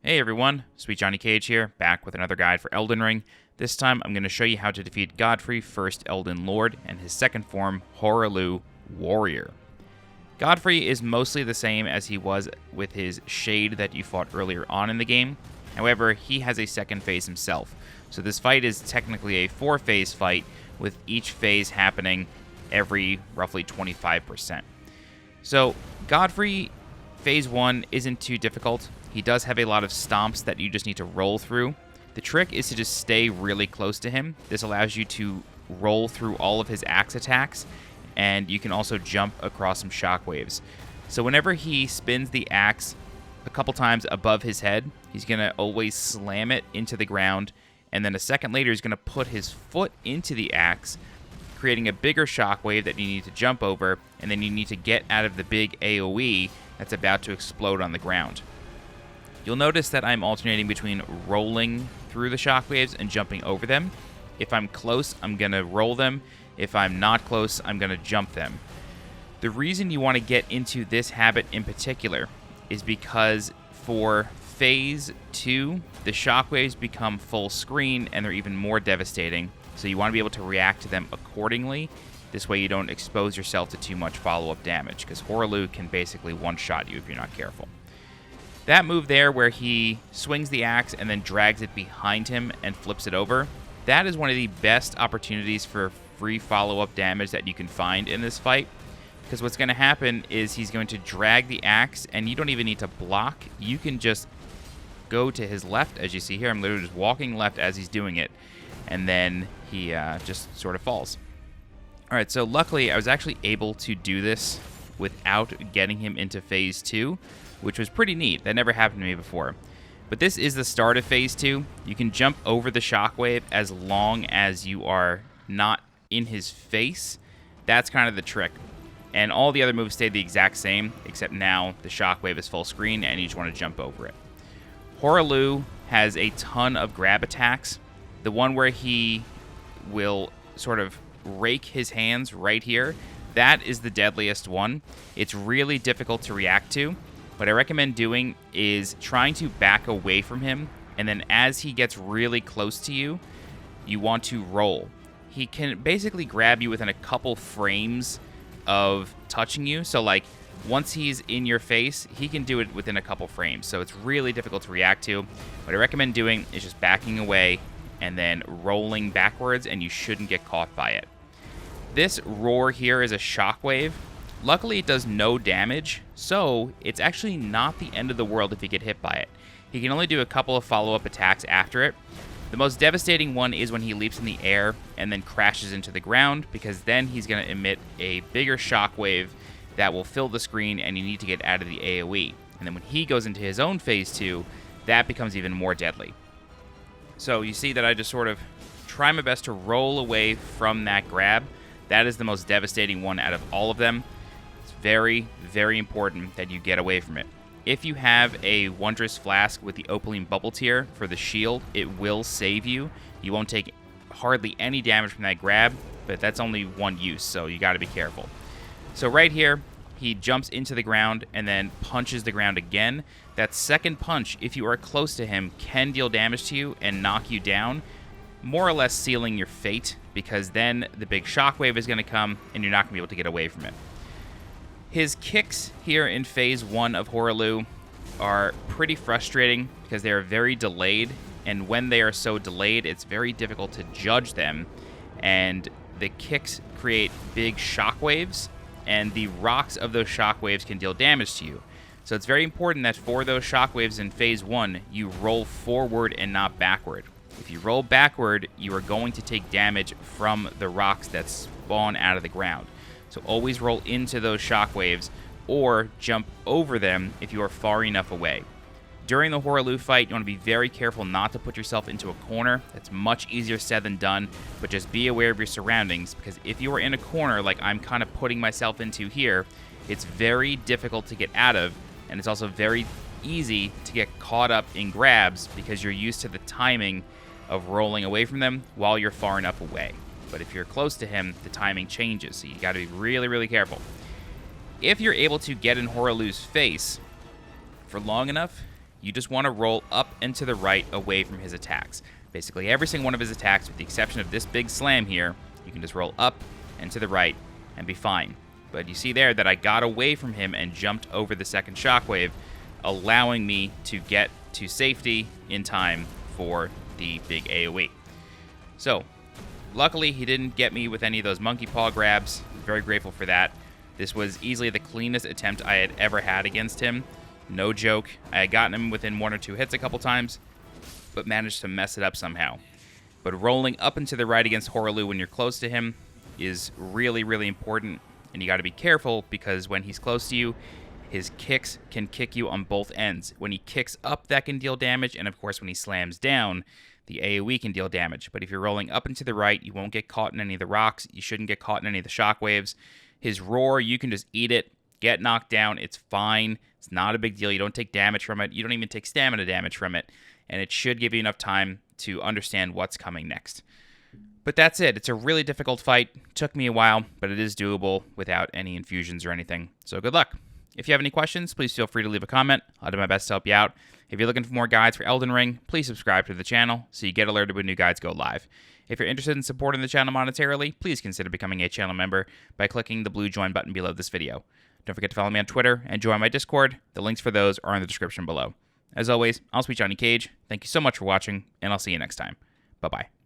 Hey everyone, SweetJohnnyCage here, back with another guide for Elden Ring. This time I'm going to show you how to defeat Godfrey, first Elden Lord, and his second form, Hoarah Loux, Warrior. Godfrey is mostly the same as he was with his Shade that you fought earlier on in the game. However, he has a second phase himself, so this fight is technically a 4-phase fight, with each phase happening every roughly 25%. So, Godfrey, phase 1 isn't too difficult. He does have a lot of stomps that you just need to roll through. The trick is to just stay really close to him. This allows you to roll through all of his axe attacks, and you can also jump across some shockwaves. So whenever he spins the axe a couple times above his head, he's going to always slam it into the ground, and then a second later he's going to put his foot into the axe, creating a bigger shockwave that you need to jump over, and then you need to get out of the big AoE that's about to explode on the ground. You'll notice that I'm alternating between rolling through the shockwaves and jumping over them. If I'm close, I'm going to roll them. If I'm not close, I'm going to jump them. The reason you want to get into this habit in particular is because for phase 2, the shockwaves become full screen and they're even more devastating, so you want to be able to react to them accordingly. This way you don't expose yourself to too much follow-up damage, because Hoarah Loux can basically one-shot you if you're not careful. That move there where he swings the axe and then drags it behind him and flips it over, that is one of the best opportunities for free follow-up damage that you can find in this fight. Because what's going to happen is he's going to drag the axe, and you don't even need to block. You can just go to his left, as you see here. I'm literally just walking left as he's doing it, and then he just sort of falls. Alright, so luckily I was actually able to do this without getting him into phase 2, which was pretty neat. That never happened to me before. But this is the start of phase 2. You can jump over the shockwave as long as you are not in his face. That's kind of the trick. And all the other moves stay the exact same, except now the shockwave is full screen and you just want to jump over it. Hoarah Loux has a ton of grab attacks. The one where he will sort of rake his hands right here, that is the deadliest one. It's really difficult to react to. What I recommend doing is trying to back away from him, and then as he gets really close to you, you want to roll. He can basically grab you within a couple frames of touching you, so like once he's in your face, he can do it within a couple frames, so it's really difficult to react to. What I recommend doing is just backing away and then rolling backwards, and you shouldn't get caught by it. This roar here is a shockwave. Luckily, it does no damage, so it's actually not the end of the world if you get hit by it. He can only do a couple of follow-up attacks after it. The most devastating one is when he leaps in the air and then crashes into the ground, because then he's going to emit a bigger shockwave that will fill the screen and you need to get out of the AoE. And then when he goes into his own phase 2, that becomes even more deadly. So you see that I just sort of try my best to roll away from that grab. That is the most devastating one out of all of them. Very, very important that you get away from it. If you have a Wondrous Flask with the Opaline Bubble Tier for the shield, it will save you. You won't take hardly any damage from that grab, but that's only one use, so you got to be careful. So right here, he jumps into the ground and then punches the ground again. That second punch, if you are close to him, can deal damage to you and knock you down, more or less sealing your fate, because then the big shockwave is going to come and you're not going to be able to get away from it. His kicks here in phase 1 of Hoarah Loux are pretty frustrating because they are very delayed, and when they are so delayed, it's very difficult to judge them, and the kicks create big shockwaves, and the rocks of those shockwaves can deal damage to you. So it's very important that for those shockwaves in phase 1, you roll forward and not backward. If you roll backward, you are going to take damage from the rocks that spawn out of the ground. So always roll into those shockwaves or jump over them if you are far enough away. During the Hoarah Loux fight, you want to be very careful not to put yourself into a corner. That's much easier said than done, but just be aware of your surroundings, because if you are in a corner like I'm kind of putting myself into here, it's very difficult to get out of, and it's also very easy to get caught up in grabs because you're used to the timing of rolling away from them while you're far enough away. But if you're close to him, the timing changes, so you got to be really, really careful. If you're able to get in Hoarah Loux's face for long enough, you just want to roll up and to the right away from his attacks. Basically, every single one of his attacks, with the exception of this big slam here, you can just roll up and to the right and be fine. But you see there that I got away from him and jumped over the second shockwave, allowing me to get to safety in time for the big AoE. So, luckily he didn't get me with any of those monkey paw grabs. Very grateful for that. This was easily the cleanest attempt I had ever had against him. No joke. I had gotten him within 1 or 2 hits a couple times, but managed to mess it up somehow. But rolling up and to the right against Hoarah Loux when you're close to him is really, really important. And you got to be careful, because when he's close to you, his kicks can kick you on both ends. When he kicks up, that can deal damage, and of course when he slams down, the AoE can deal damage. But if you're rolling up and to the right, you won't get caught in any of the rocks. You shouldn't get caught in any of the shockwaves. His roar, you can just eat it, get knocked down. It's fine. It's not a big deal. You don't take damage from it. You don't even take stamina damage from it. And it should give you enough time to understand what's coming next. But that's it. It's a really difficult fight. Took me a while, but it is doable without any infusions or anything. So good luck. If you have any questions, please feel free to leave a comment. I'll do my best to help you out. If you're looking for more guides for Elden Ring, please subscribe to the channel so you get alerted when new guides go live. If you're interested in supporting the channel monetarily, please consider becoming a channel member by clicking the blue join button below this video. Don't forget to follow me on Twitter and join my Discord. The links for those are in the description below. As always, I'm SweetJohnnyCage. Thank you so much for watching, and I'll see you next time. Bye-bye.